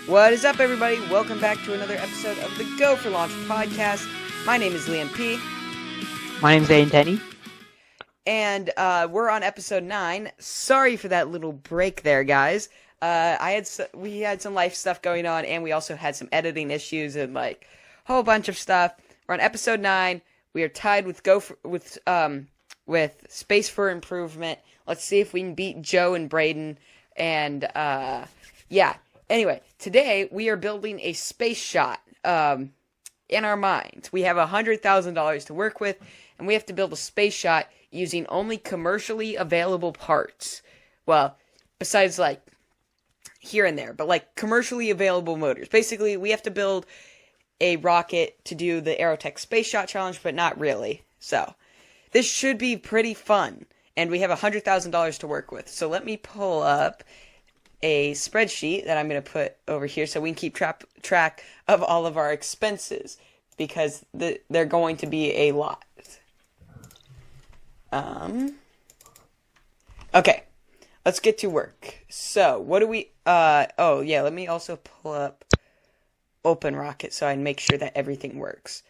What is up, everybody? Welcome back to another episode of the Go for Launch podcast. My name is Liam P. My name's Zayden. And we're on episode 9. Sorry for that little break there, guys. We had some life stuff going on, and we also had some editing issues and a whole bunch of stuff. We're on episode 9. We are tied with Space for Improvement. Let's see if we can beat Joe and Braden. And Anyway, today we are building a space shot in our minds. We have $100,000 to work with, and we have to build a space shot using only commercially available parts. Well, besides here and there, but commercially available motors. Basically, we have to build a rocket to do the Aerotech Space Shot Challenge, but not really. So, this should be pretty fun, and we have $100,000 to work with. So let me pull up a spreadsheet that I'm going to put over here so we can keep track of all of our expenses, because they're going to be a lot. Okay, let's get to work. So, what do we, let me also pull up OpenRocket so I can make sure that everything works.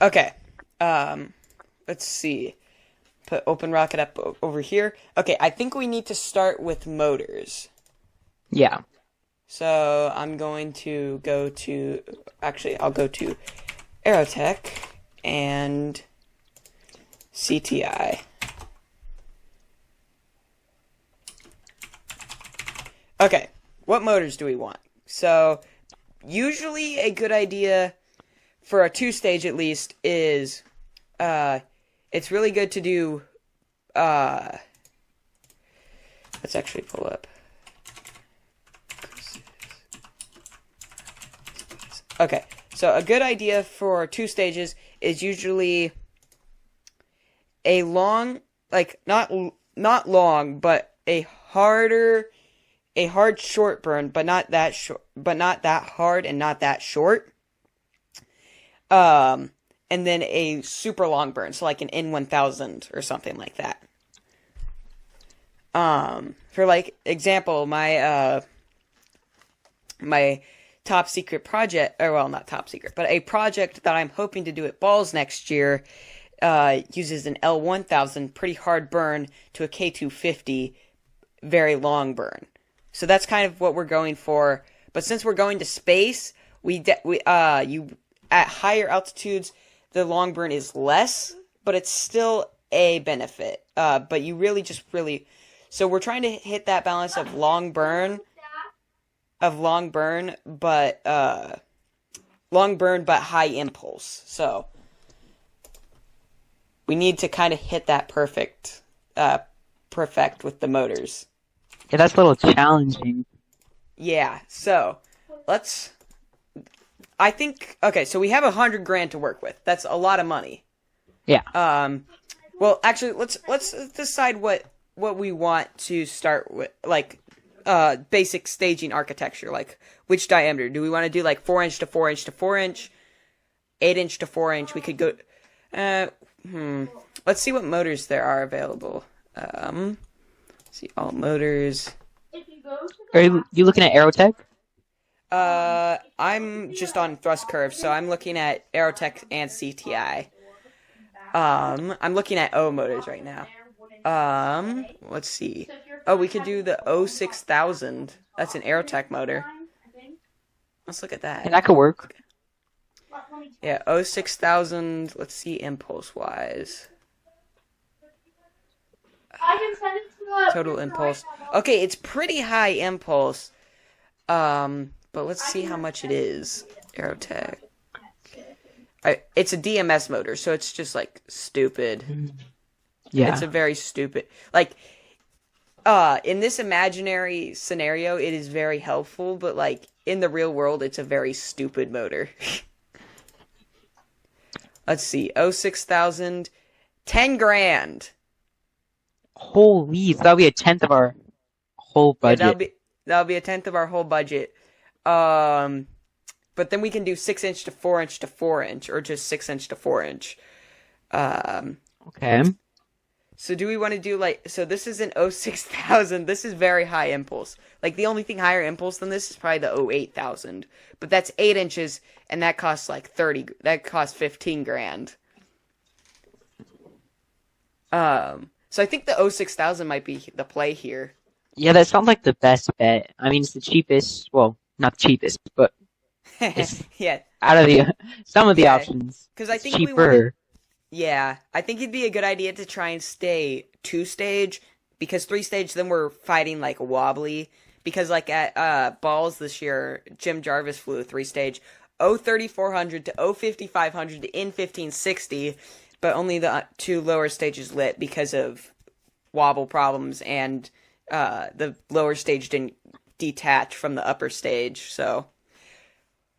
Okay, let's see. Put OpenRocket up over here. Okay, I think we need to start with motors. Yeah. So I'm going to go to, I'll go to Aerotech and CTI. Okay, what motors do we want? So, usually a good idea for a 2-stage at least is, it's really good to do, let's actually pull up. Okay, so a good idea for 2 stages is usually a long, not long, but a hard short burn, but not that hard and not that short. And then a super long burn, so like an N1000 or something like that. For example, my top secret project, or well, not top secret, but a project that I'm hoping to do at Balls next year, uses an L1000 pretty hard burn to a K250 very long burn. So that's kind of what we're going for. But since we're going to space, at higher altitudes, the long burn is less, but it's still a benefit. But you so we're trying to hit that balance of long burn, but high impulse. So we need to kind of hit that perfect with the motors. Yeah, that's a little challenging. Yeah, so okay, so we have $100,000 to work with. That's a lot of money. Yeah. Well, actually, let's decide what we want to start with, basic staging architecture, which diameter. Do we want to do 4-inch to 4-inch to 4-inch, 8-inch to 4-inch? We could go, let's see what motors there are available. See all motors. Are you looking at Aerotech? I'm just on thrust curve, so I'm looking at Aerotech and CTI. I'm looking at O motors right now. Let's see. Oh, we could do the O6000. That's an Aerotech motor. Let's look at that. And that could work. Yeah, O6000. Let's see impulse-wise. Total impulse. Okay, it's pretty high impulse. But let's see how much it is. Aerotech. It's a DMS motor, so it's just stupid. Yeah. It's a very stupid. In this imaginary scenario, it is very helpful, but in the real world, it's a very stupid motor. Let's see. O6000. $10,000. Holy, so that'll be a tenth of our whole budget. Yeah, that'll be a tenth of our whole budget. But but then we can do 6-inch to 4-inch to 4-inch, or just 6-inch to 4-inch. Okay. So do we want to do like, so this is an 06000. This is very high impulse. Like the only thing higher impulse than this is probably the 08000. But that's 8 inches and that costs like 15 grand. So I think the 06000 might be the play here. Yeah, that sounds like the best bet. I mean, it's the cheapest. Well, not the cheapest, but it's Yeah. out of the some of the Yeah. options. Because I It's think we cheaper. wanted, yeah, I think it'd be a good idea to try and stay 2-stage, because 3-stage, then we're fighting like wobbly. Because like at balls this year, Jim Jarvis flew a 3-stage, 03400 to 05500 in 1560, but only the two lower stages lit because of wobble problems, and the lower stage didn't detach from the upper stage, so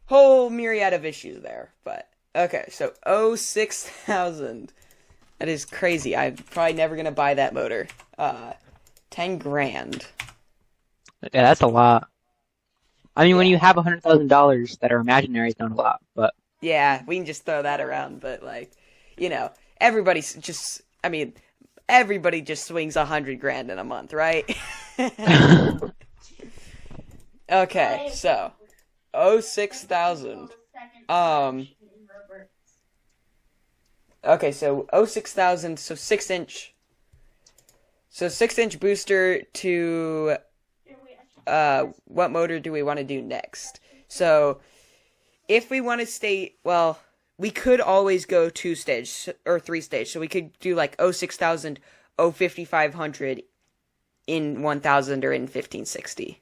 whole myriad of issues there. But okay, so 06000. That is crazy. I'm probably never gonna buy that motor. 10 grand. Yeah, that's a lot. I mean, when Yeah. you have $100,000 that are imaginary, it's not a lot, but Yeah, we can just throw that around, but like, everybody's just, I mean, everybody just swings 100 grand in a month, right? Okay, so 06000. Okay, so 06000, so 6-inch. So 6-inch booster to what motor do we want to do next? So if we want to stay, well, we could always go 2-stage or 3-stage. So we could do like 06000, 05500 in 1000 or in 1560.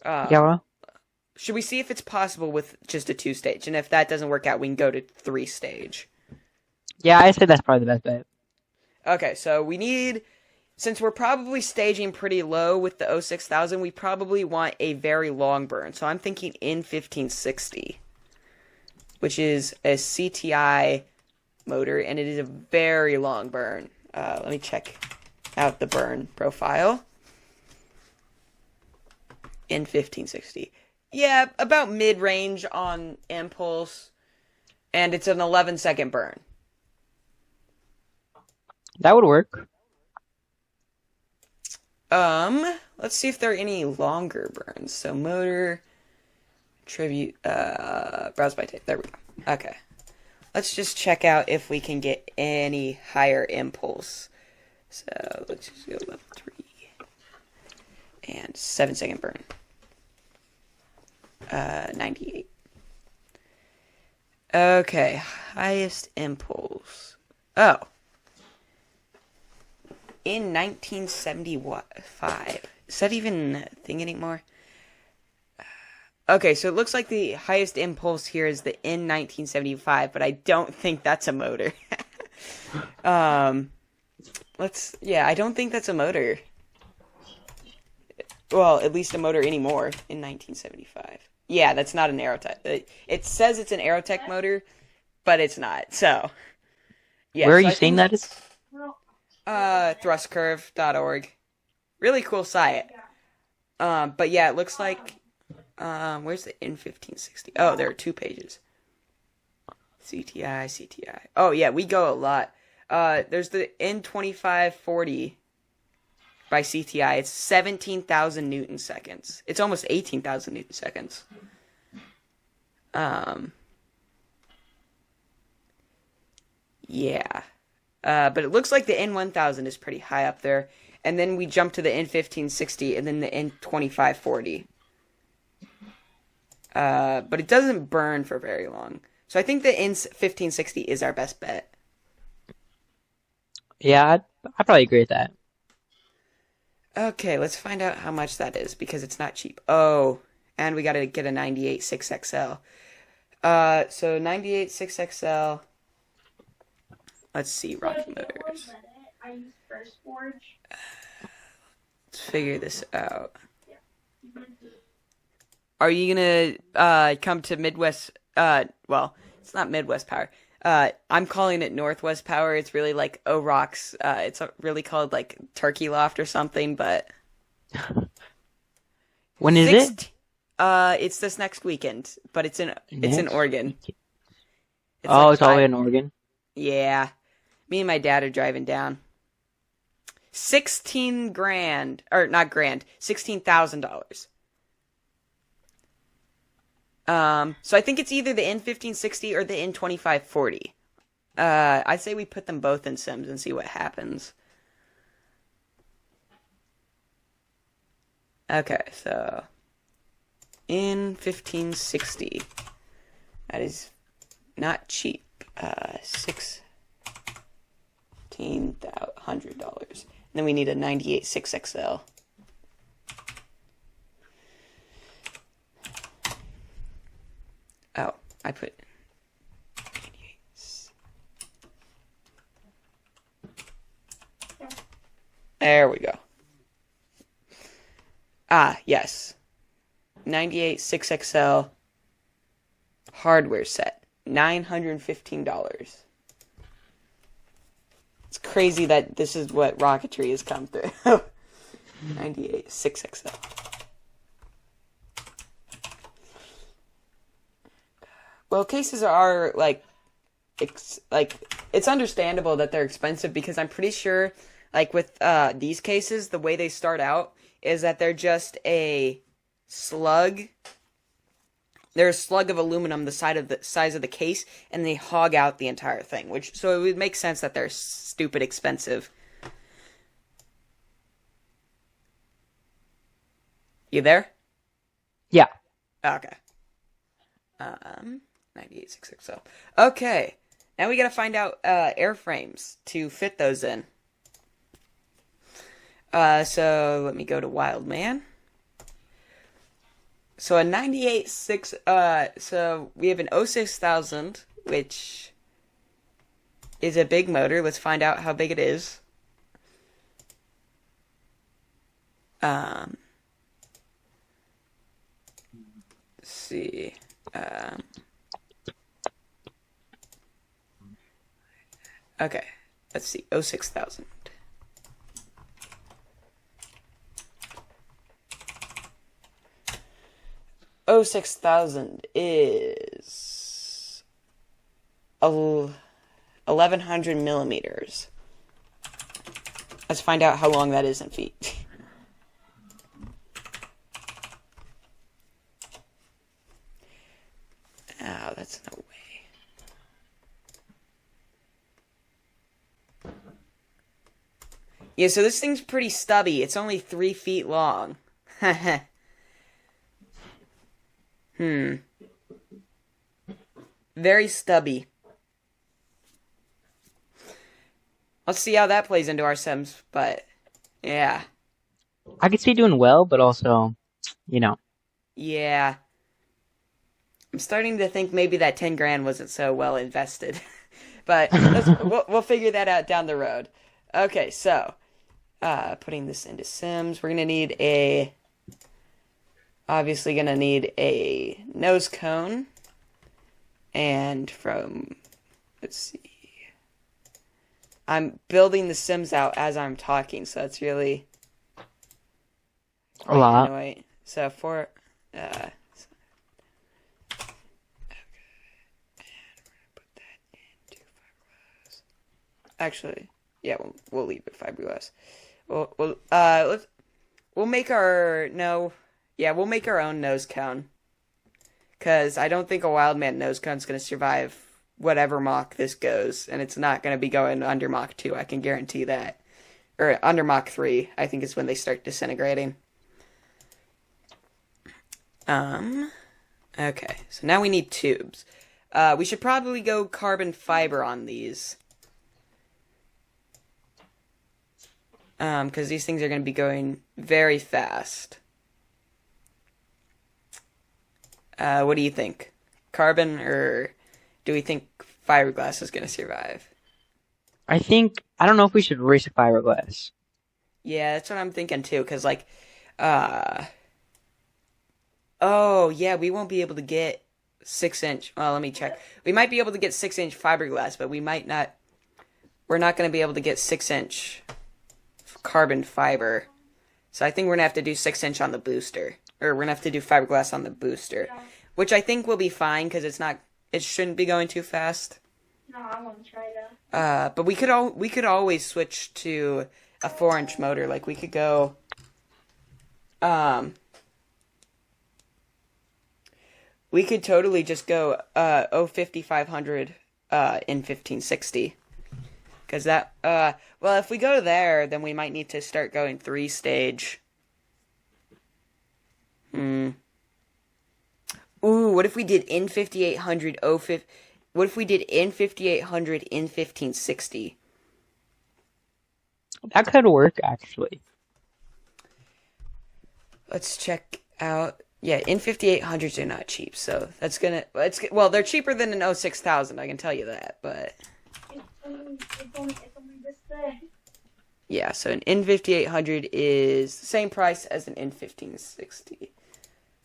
yeah, well, Should we see if it's possible with just a 2-stage? And if that doesn't work out, we can go to 3-stage. yeah, I said that's probably the best bet. Okay, so we need, since we're probably staging pretty low with the 06000, we probably want a very long burn. So I'm thinking in 1560, which is a CTI motor, and it is a very long burn. Let me check out the burn profile. In 1560. Yeah, about mid-range on impulse, and it's an 11-second burn. That would work. Let's see if there are any longer burns. So motor, tribute, browse by tape. There we go. Okay. Let's just check out if we can get any higher impulse. So let's just go level 3. And 7-second burn. 98. Okay, highest impulse. Oh. In 1975. Is that even a thing anymore? Okay, so it looks like the highest impulse here is the in 1975, but I don't think that's a motor. I don't think that's a motor. Well, at least a motor anymore in 1975. Yeah, that's not an Aerotech. It says it's an Aerotech motor, but it's not. So, yeah. Where are so you seeing that? Is? Thrustcurve.org. Really cool site. But yeah, it looks like, where's the N1560? Oh, there are 2 pages. CTI. Oh yeah, we go a lot. There's the N2540 by CTI. It's 17,000 Newton seconds. It's almost 18,000 Newton seconds. Yeah. But it looks like the N1000 is pretty high up there. And then we jump to the N1560 and then the N2540. But it doesn't burn for very long. So I think the N1560 is our best bet. Yeah, I'd probably agree with that. Okay, let's find out how much that is, because it's not cheap. Oh, and we gotta get a 98 6XL. So 98 6XL. Let's see, Rocky Motors. Let's figure this out. Are you gonna come to Midwest? Well, it's not Midwest Power. I'm calling it Northwest Power. It's really like O-Rocks. It's really called like Turkey Loft or something, but When is it? It's this next weekend, but it's in Next Oregon. week. It's Oh, like it's all the way five. in Oregon. Yeah, me and my dad are driving down. 16 grand, or not grand, $16,000. So I think it's either the N1560 or the N2540. I say we put them both in Sims and see what happens. Okay, so N1560. That is not cheap. $1,600. Then we need a 98 6XL. Oh, I put 98. There we go. Ah, yes. 98 6XL hardware set. $915. It's crazy that this is what rocketry has come through. 98 6XL. Well, cases are it's understandable that they're expensive because I'm pretty sure like with these cases, the way they start out is that they're just a slug. They're a slug of aluminum the size of the case, and they hog out the entire thing. So it would make sense that they're stupid expensive. You there? Yeah. Okay. 98 6XL. Okay. Now we gotta find out airframes to fit those in. So let me go to Wildman. So a 98 6, so we have an 06000, which is a big motor. Let's find out how big it is. Let's see. Okay, let's see. 06000. Oh, 6000 is 1100 millimeters. Let's find out how long that is in feet. Oh, that's no way. Yeah, so this thing's pretty stubby. It's only 3 feet long. Very stubby. Let's see how that plays into our Sims, but yeah. I could see doing well, but also, you know. Yeah. I'm starting to think maybe that 10 grand wasn't so well invested. But we'll figure that out down the road. Okay, so putting this into Sims, we're gonna need obviously gonna need a nose cone. And let's see. I'm building the Sims out as I'm talking, so it's really A lot. annoying. So okay. Actually, yeah, we'll leave it fiberglass. We'll make our we'll make our own nose cone. Because I don't think a Wildman nose cone's going to survive whatever Mach this goes, and it's not going to be going under Mach 2, I can guarantee that. Or under Mach 3, I think is when they start disintegrating. Okay, so now we need tubes. We should probably go carbon fiber on these. Because these things are going to be going very fast. What do you think? Carbon, or do we think fiberglass is going to survive? I don't know if we should race a fiberglass. Yeah, that's what I'm thinking too, because oh, yeah, we won't be able to get 6-inch. Well, let me check. We might be able to get 6-inch fiberglass, but we might not. We're not going to be able to get 6-inch carbon fiber. So I think we're going to have to do 6-inch on the booster. or we're gonna have to do fiberglass on the booster, Yeah. which I think will be fine because it shouldn't be going too fast. No, I want to try that. But we could always switch to a 4-inch motor. Like we could go, um, we could totally just go 5500 in 1560. Because that, well, if we go there, then we might need to start going 3-stage. Ooh, what if we did in 5800 what if we did in 5800 in 1560? That could work, actually. Let's check out. Yeah, in 5800s are not cheap, so that's gonna. Well, they're cheaper than an 06000, I can tell you that. But It's only this thing. yeah, so an in 5800 is the same price as an in 1560.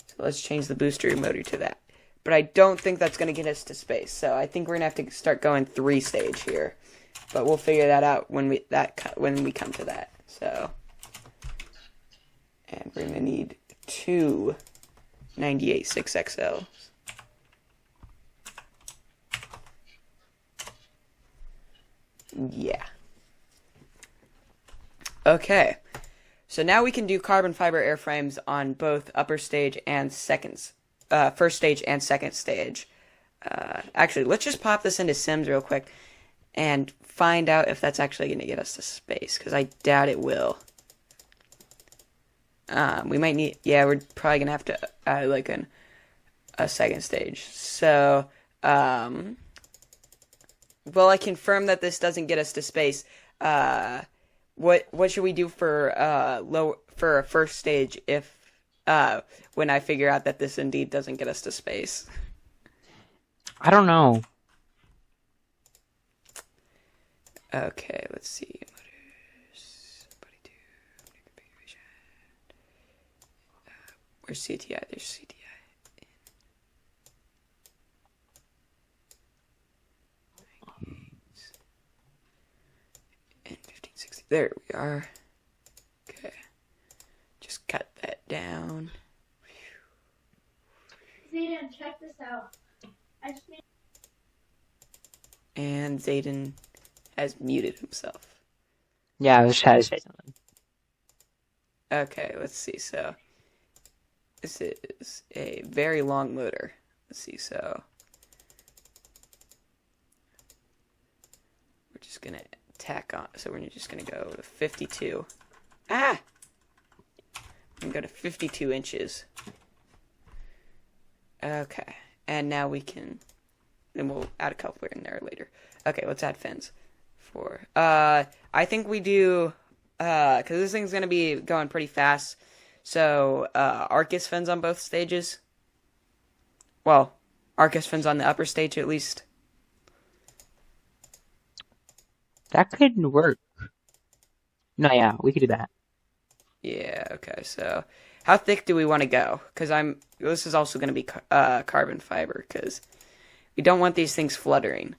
So let's change the booster motor to that. But I don't think that's gonna get us to space. So I think we're gonna have to start going 3-stage here. But we'll figure that out when we come to that. So, and we're gonna need 2 98.6XLs. Yeah. Okay. So now we can do carbon fiber airframes on both upper stage and first stage and second stage. Actually, let's just pop this into Sims real quick and find out if that's actually going to get us to space, because I doubt it will. We might need, yeah, we're probably going to have to add like a second stage. So, well, I confirm that this doesn't get us to space. What should we do for a first stage if when I figure out that this indeed doesn't get us to space? I don't know. Okay, let's see. Where's CTI? There's CTI. And 1560. There we are. Okay. Just cut that down. Zayden, check this out. I just made. And Zayden has muted himself. Yeah, I was trying to say something. Okay, let's see. So, this is a very long motor. Let's see. So, we're just gonna tack on. So we're just gonna go to 52. Ah! I'm gonna go to 52 inches. Okay, and now we can. Then we'll add a coupler in there later. Okay, let's add fins. I think we do, because this thing's going to be going pretty fast. So, Arcus fins on both stages. Well, Arcus fins on the upper stage at least. That could work. No, yeah, we could do that. Yeah, okay, so how thick do we want to go? Because this is also going to be carbon fiber, because we don't want these things fluttering.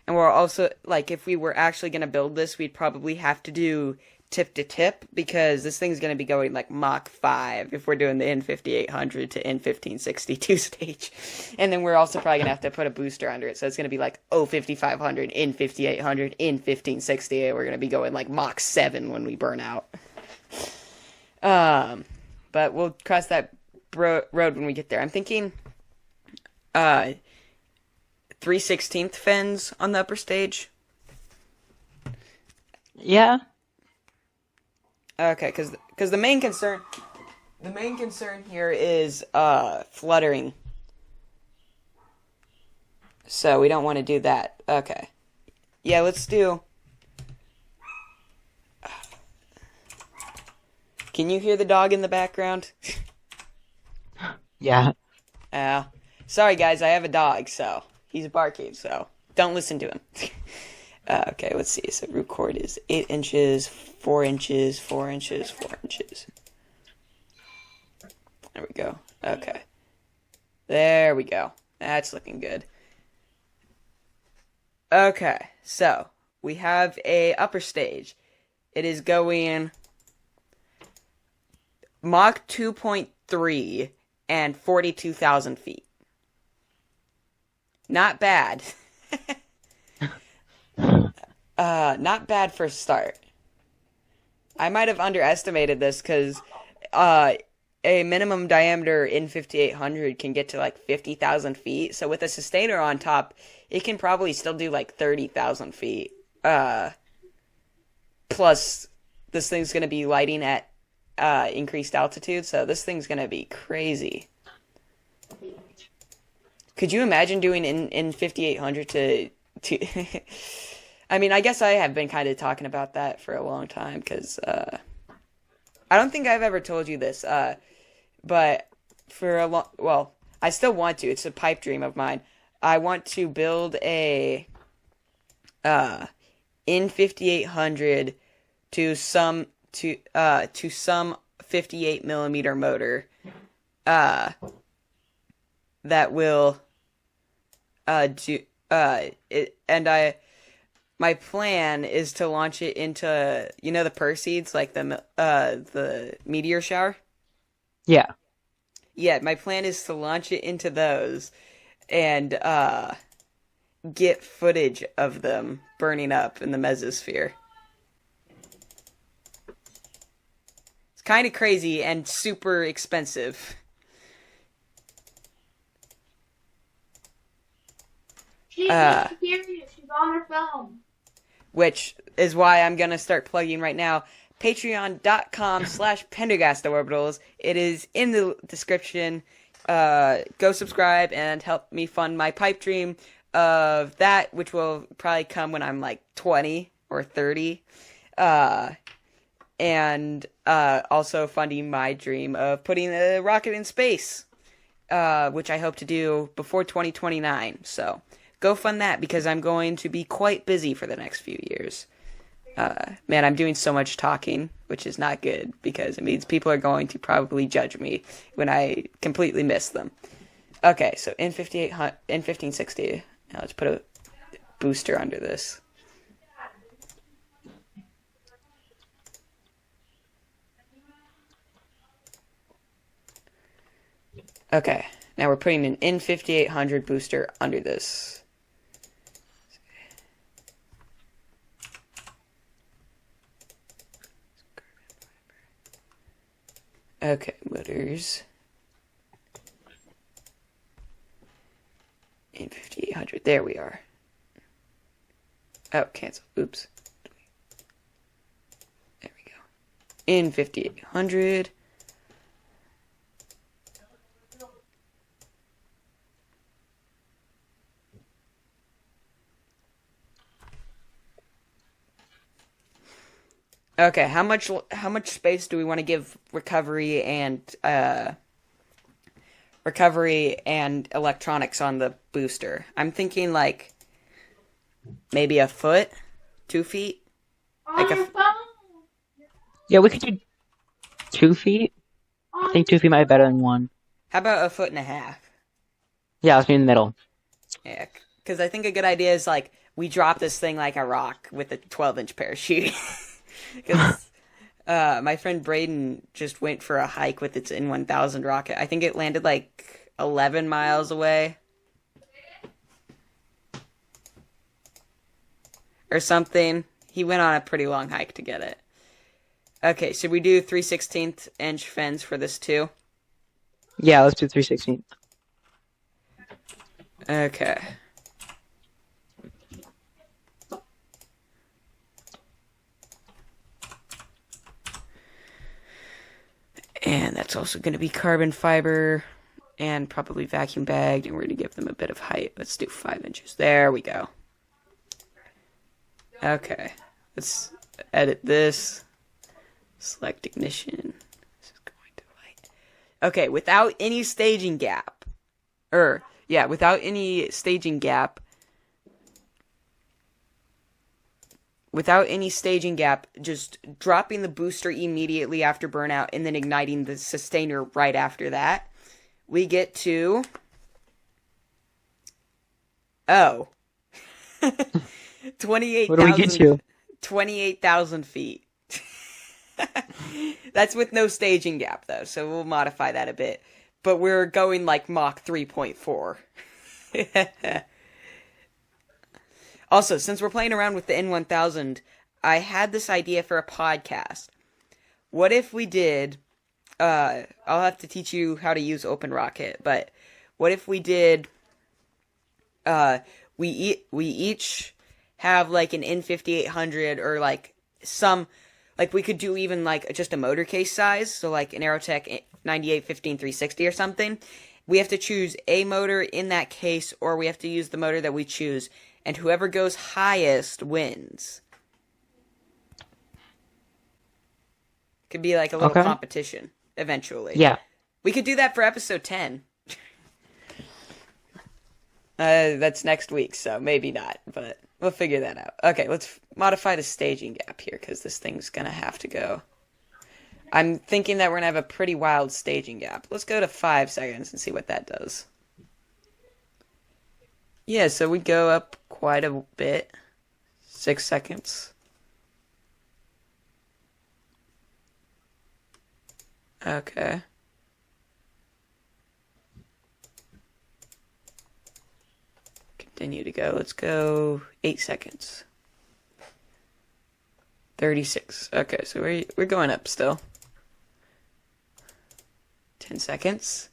And we're also, like, if we were actually going to build this, we'd probably have to do tip to tip, because this thing's going to be going like Mach 5 if we're doing the N5800 to N1562 stage. And then we're also probably going to have to put a booster under it, so it's going to be like 5500, N5800, N1560, and we're going to be going like Mach 7 when we burn out. But we'll cross that road when we get there. I'm thinking 3/16 fins on the upper stage. Yeah. Okay, because the main concern here is fluttering. So we don't want to do that. Okay. Yeah, let's do. Can you hear the dog in the background? Yeah. Sorry guys, I have a dog, so he's barking, so don't listen to him. Okay, let's see. So root cord is 8 inches, 4 inches, 4 inches, 4 inches. There we go. Okay. There we go. That's looking good. Okay, so we have a upper stage. It is going Mach 2.3 and 42,000 feet. Not bad. Not bad for a start. I might have underestimated this because a minimum diameter in 5800 can get to like 50,000 feet. So with a sustainer on top, it can probably still do like 30,000 feet. Plus, this thing's going to be lighting at increased altitude, so this thing's going to be crazy. Could you imagine doing in 5800 to I mean, I guess I have been kind of talking about that for a long time because I don't think I've ever told you this, but for a long, well, I still want to. It's a pipe dream of mine. I want to build a in 5800 to some 58 millimeter motor that will do it, and my plan is to launch it into, you know, the Perseids, like the meteor shower. Yeah. Yeah, my plan is to launch it into those and get footage of them burning up in the mesosphere. It's kind of crazy and super expensive. She's serious. She's on her phone. Which is why I'm going to start plugging right now. Patreon.com/PendergastOrbitals. It is in the description. Go subscribe and help me fund my pipe dream of that, which will probably come when I'm like 20 or 30. And also funding my dream of putting a rocket in space, which I hope to do before 2029. So go fund that because I'm going to be quite busy for the next few years. Man, I'm doing so much talking, which is not good because it means people are going to probably judge me when I completely miss them. Okay, so in 1560, now let's put a booster under this. Okay, now we're putting an in 5800 booster under this. Okay, motors. In 5800. There we are. Oh, cancel. Oops. There we go. In 5800. Okay, how much space do we want to give recovery and electronics on the booster? I'm thinking like maybe a foot, 2 feet. On Like your phone. Yeah, we could do 2 feet. I think 2 feet might be better than 1. How about a foot and a half? Yeah, let's be in the middle. Yeah, because I think a good idea is like we drop this thing like a rock with a 12-inch parachute. Because my friend Braden just went for a hike with its N1000 rocket. I think it landed like 11 miles away. Or something. He went on a pretty long hike to get it. Okay, should we do 3/16 inch fins for this too? Yeah, let's do 3/16. Okay. And that's also going to be carbon fiber and probably vacuum bagged. And we're going to give them a bit of height. Let's do 5 inches. There we go. Okay. Let's edit this. Select ignition. This is going to light. Okay, without any staging gap. Without any staging gap. Without any staging gap, just dropping the booster immediately after burnout and then igniting the sustainer right after that, we get to... Oh. 28,000... What do we get to? 28,000 feet. That's with no staging gap, though, so we'll modify that a bit. But we're going like Mach 3.4. Also, since we're playing around with the N1000, I had this idea for a podcast. What if we did... I'll have to teach you how to use OpenRocket, but what if we did... we each have like an N5800 or like some... Like, we could do even, like, just a motor case size, so, like, an Aerotech 9815-360 or something. We have to choose a motor in that case, or we have to use the motor that we choose, and whoever goes highest wins. Could be, like, a little competition, eventually. Yeah. We could do that for episode 10. That's next week, so maybe not, but we'll figure that out. Okay, let's modify the staging gap here, because this thing's gonna have to go. I'm thinking that we're gonna have a pretty wild staging gap. Let's go to 5 seconds and see what that does. Yeah, so we go up quite a bit. 6 seconds. Okay. Continue to go. Let's go 8 seconds. 36. Okay, so we're going up still. 10 seconds.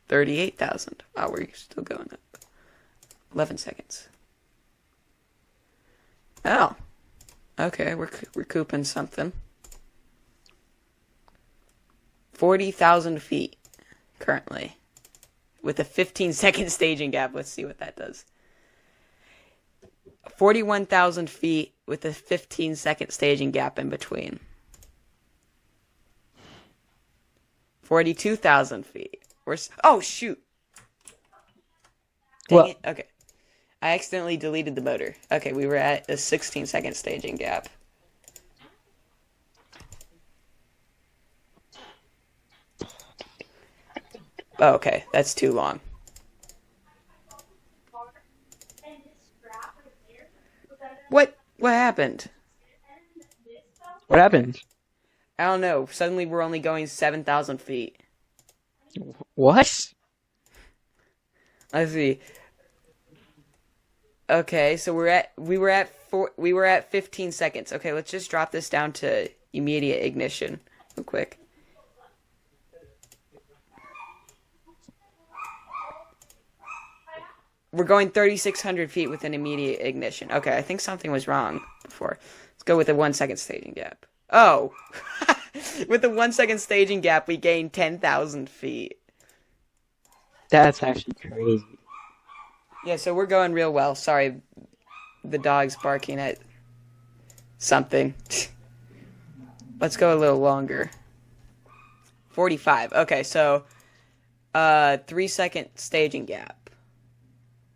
38,000. Wow, we're still going up. 11 seconds. Oh. Okay, we're recouping something. 40,000 feet currently. With a 15-second staging gap. Let's see what that does. 41,000 feet with a 15-second staging gap in between. 42,000 feet. Oh, shoot. Dang it. Okay. I accidentally deleted the motor. Okay, we were at a 16-second staging gap. Oh, okay, that's too long. What happened? What happened? I don't know. Suddenly we're only going 7,000 feet. What? Let's see. Okay, so we were at 15 seconds. Okay, let's just drop this down to immediate ignition real quick. We're going 3,600 feet with an immediate ignition. Okay, I think something was wrong before. Let's go with a 1 second staging gap. Oh! With the 1 second staging gap, we gained 10,000 feet. That's actually crazy. Yeah, so we're going real well. Sorry, the dog's barking at something. Let's go a little longer. 45. Okay, so 3 second staging gap.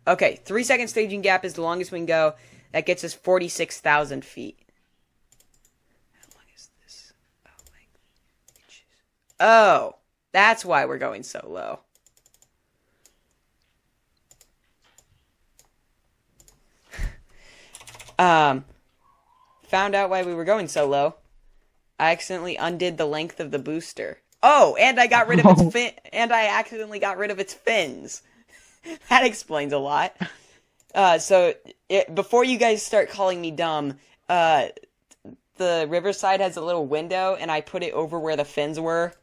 Okay, 3 second staging gap is the longest we can go. That gets us 46,000 feet. How long is this? Oh, my goodness. Oh, that's why we're going so low. Found out why we were going so low. I accidentally undid the length of the booster. Oh, and I got rid of its fin. And I accidentally got rid of its fins. That explains a lot. Before you guys start calling me dumb, the Riverside has a little window, and I put it over where the fins were.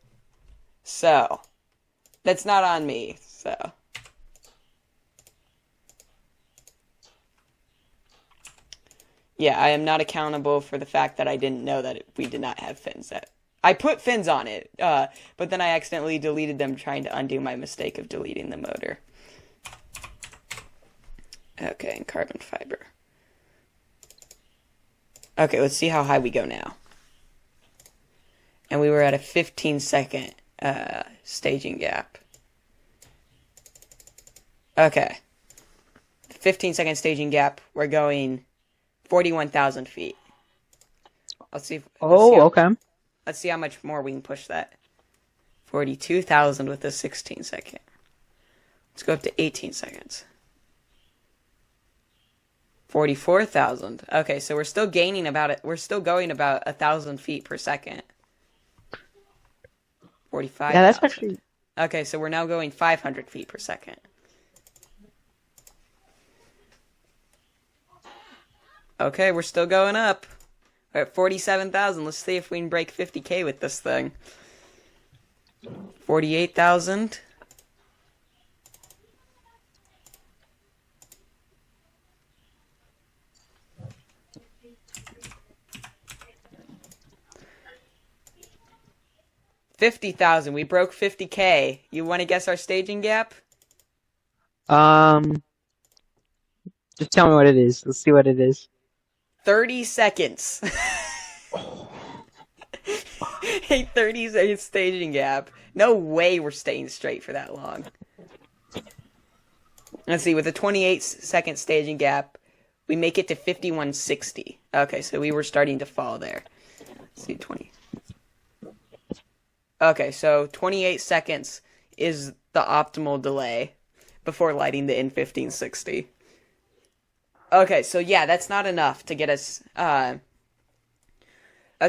So, that's not on me, so. Yeah, I am not accountable for the fact that I didn't know that we did not have fins. I put fins on it, but then I accidentally deleted them trying to undo my mistake of deleting the motor. Okay, and carbon fiber. Okay, let's see how high we go now. And we were at a 15-second staging gap. Okay. 15-second staging gap. We're going 41,000 feet. Let's see. Okay. Let's see how much more we can push that. 42,000 with a 16-second. Let's go up to 18 seconds. 44,000. Okay, so we're still gaining about it. We're still going about 1,000 feet per second. 45,000. Yeah, that's actually. Okay, so we're now going 500 feet per second. Okay, we're still going up. We're at 47,000. Let's see if we can break 50K with this thing. 48,000. $50,000. We broke 50K. You want to guess our staging gap? Um, just tell me what it is. Let's see what it is. 30 seconds. A 30-second staging gap. No way we're staying straight for that long. Let's see, with a 28-second staging gap, we make it to 5160. Okay, so we were starting to fall there. Let's see, 20. Okay, so 28 seconds is the optimal delay before lighting the N1560. Okay, so yeah, that's not enough to get us, that's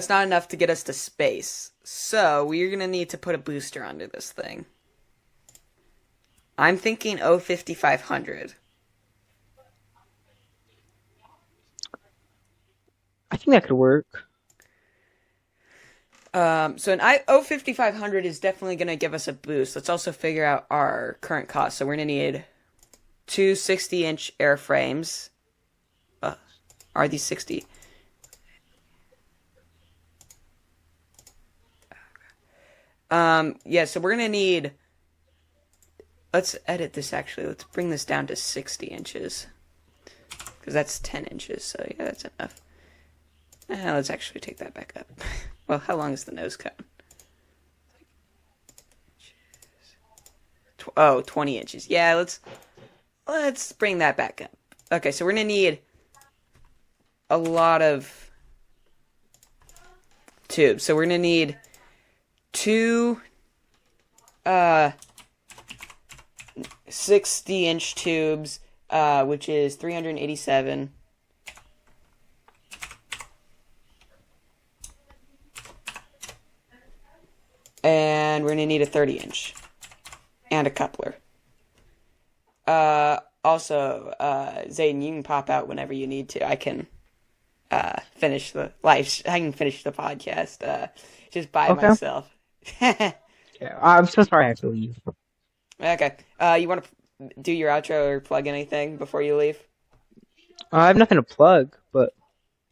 not enough to get us to space. So, we're gonna need to put a booster onto this thing. I'm thinking 5500. I think that could work. So an 5500 is definitely gonna give us a boost. Let's also figure out our current cost. So we're gonna need two 60-inch airframes. Are these 60? Yeah, so we're gonna need... Let's edit this, actually. Let's bring this down to 60 inches. Because that's 10 inches, so yeah, that's enough. Let's actually take that back up. Well, how long is the nose cone? 20 inches. Yeah, let's bring that back up. Okay, so we're gonna need a lot of tubes. So we're gonna need two 60-inch tubes, which is 387. And we're gonna need a 30-inch. And a coupler. Also, Zayden, you can pop out whenever you need to. I can finish the podcast just by myself. Yeah, I'm so sorry I have to leave. Okay. You want to do your outro or plug anything before you leave? I have nothing to plug, but...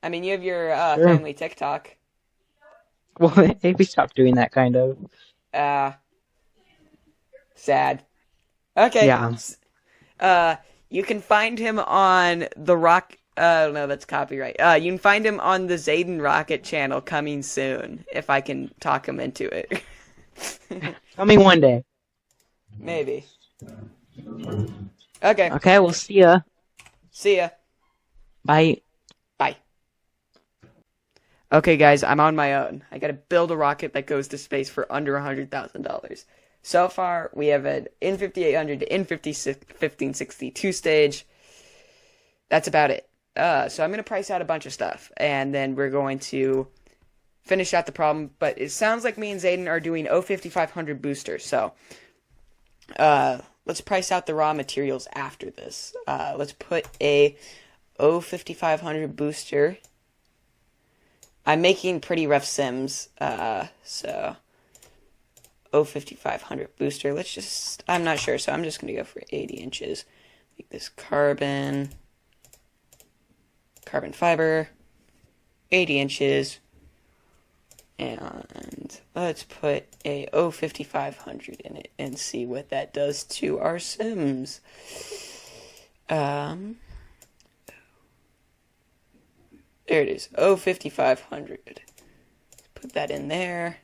I mean, you have your Sure. family TikTok. Well, maybe stop doing that, kind of. Sad. Okay. Yeah. You can find him on the Rock... no, that's copyright. You can find him on the Zayden Rocket channel coming soon, if I can talk him into it. Coming one day. Maybe. Okay. Okay, we'll see ya. See ya. Bye. Bye. Okay, guys, I'm on my own. I gotta build a rocket that goes to space for under $100,000. So far, we have an N5800 to N1560 two-stage. That's about it. So I'm gonna price out a bunch of stuff, and then we're going to finish out the problem. But it sounds like me and Zayden are doing 5500 boosters, so let's price out the raw materials after this. Let's put a 5500 booster. I'm making pretty rough sims, so 5500 booster. I'm not sure, so I'm just going to go for 80 inches. Make this carbon fiber, 80 inches, and let's put a 5500 in it and see what that does to our sims. There it is, 5500. Put that in there.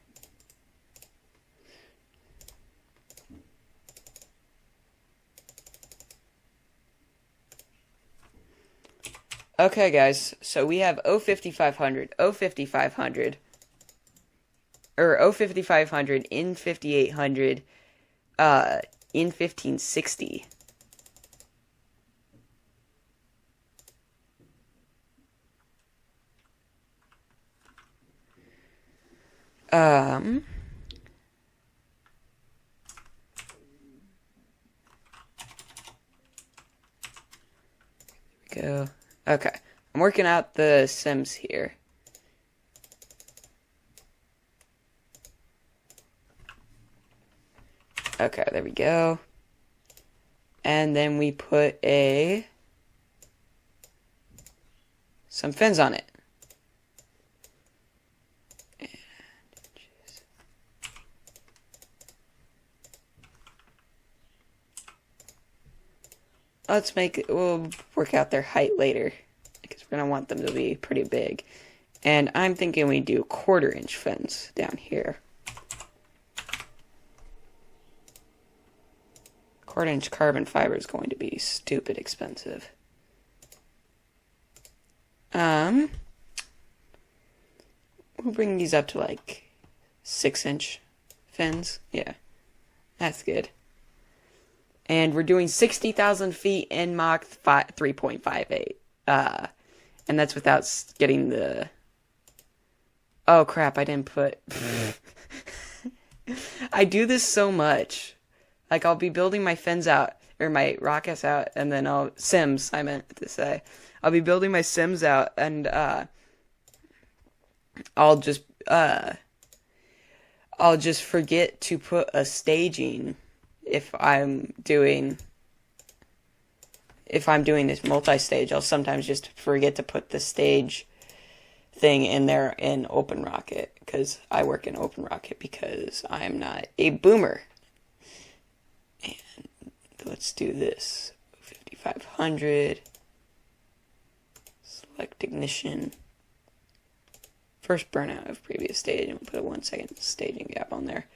Okay, guys, so we have 5500, 5500, or 5500, N5800, N1560. Um, go. Okay. I'm working out the Sims here. Okay, there we go. And then we put some fins on it. We'll work out their height later, because we're going to want them to be pretty big. And I'm thinking we do 1/4 inch fins down here. 1/4 inch carbon fiber is going to be stupid expensive. We'll bring these up to like 6-inch fins. Yeah, that's good. And we're doing 60,000 feet in Mach 3.58. And that's without getting the... Oh, crap, I didn't put... I do this so much. Like, I'll be building my fins out, or my rockets out, and then Sims, I meant to say. I'll be building my Sims out, and, I'll just forget to put a staging if I'm doing this multi-stage. I'll sometimes just forget to put the stage thing in there in OpenRocket, because I work in OpenRocket because I'm not a boomer. And let's do this. 5500. Select ignition. First burnout of previous stage, and we'll put a 1 second staging gap on there.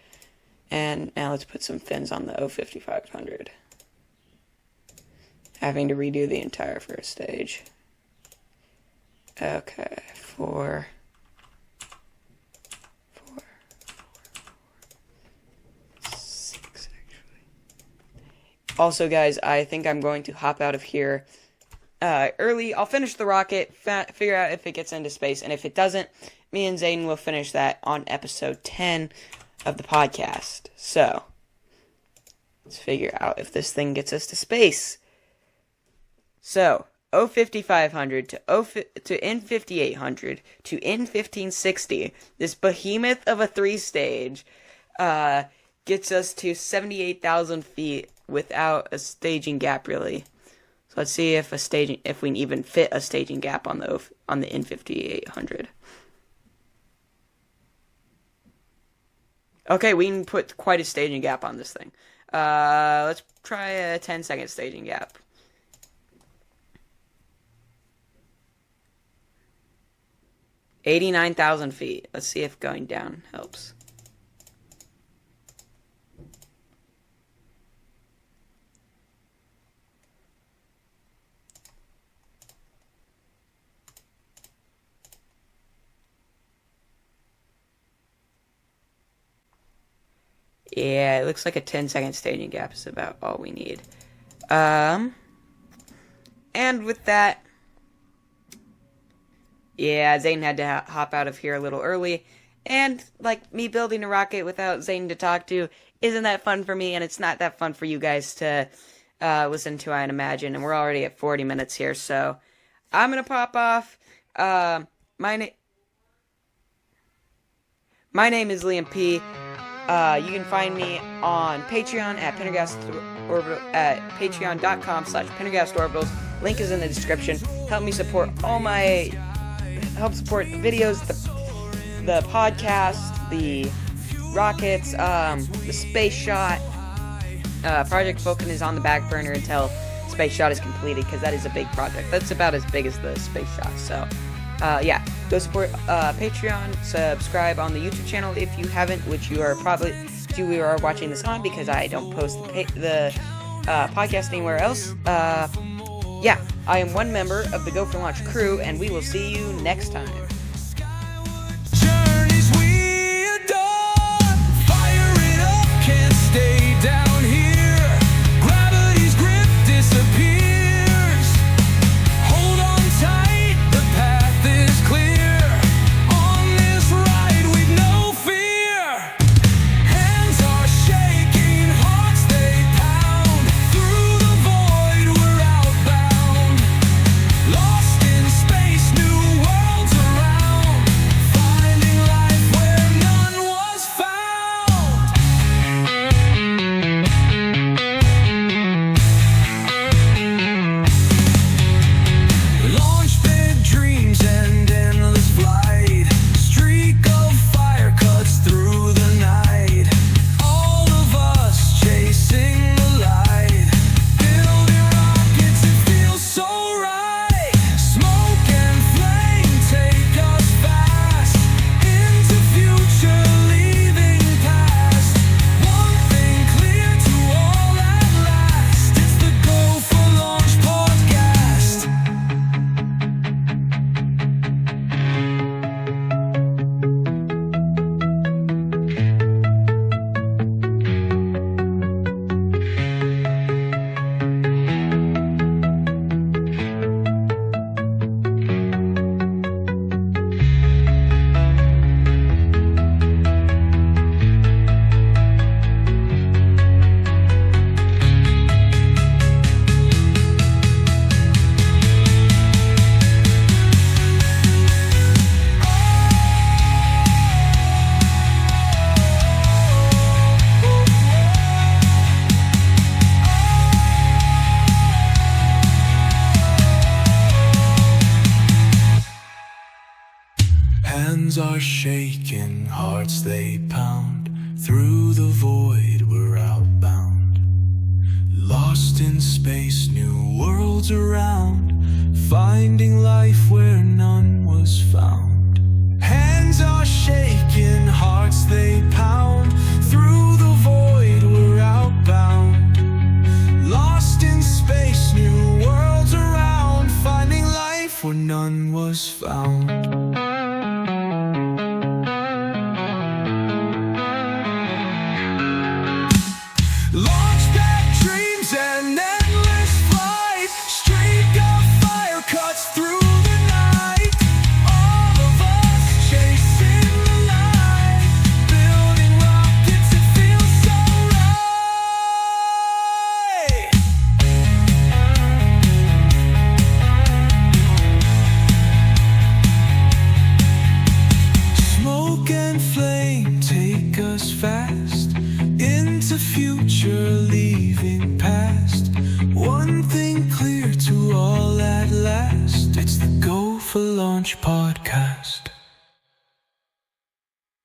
And now let's put some fins on the 5500. Having to redo the entire first stage. Okay, 4, 6 actually. Also, guys, I think I'm going to hop out of here early. I'll finish the rocket, figure out if it gets into space, and if it doesn't, me and Zayden will finish that on episode 10 of the podcast. So, let's figure out if this thing gets us to space. So, O5500 to N5800 to N1560, this behemoth of a 3-stage, gets us to 78,000 feet without a staging gap, really. So let's see if we can even fit a staging gap on the N5800. Okay, we can put quite a staging gap on this thing. Let's try a 10-second staging gap. $89,000 feet. Let's see if going down helps. Yeah, it looks like a 10-second staging gap is about all we need. And with that, yeah, Zayden had to hop out of here a little early. And, like, me building a rocket without Zayden to talk to isn't that fun for me, and it's not that fun for you guys to listen to, I'd imagine. And we're already at 40 minutes here, so I'm going to pop off. My name is Liam P. You can find me on Patreon at patreon.com/PendergastOrbitals. Link is in the description. Help support the videos, the podcast, the rockets, the space shot. Project Vulcan is on the back burner until space shot is completed, because that is a big project. That's about as big as the space shot. So, yeah, go support Patreon. Subscribe on the YouTube channel if you haven't, which you are watching this on, because I don't post the podcast anywhere else. Yeah, I am one member of the Go for Launch crew, and we will see you next time. Hold on tight, the path is clear. On this ride, we've no fear. Hands are shaking, hearts they pound. Through the void we're outbound. Lost in space, new worlds around. Finding life where none was found. Hands are shaking, hearts they pound. Through the void we're outbound. Lost in space, new worlds around. Finding life where none was found. Launchpad dreams and endless flight. Streak of fire cuts through the night. All of us chasing the light. Building rockets, it feels so right. Smoke and flame take us fast into future, leaving past. One thing clear to all at last, it's the go for launch pod.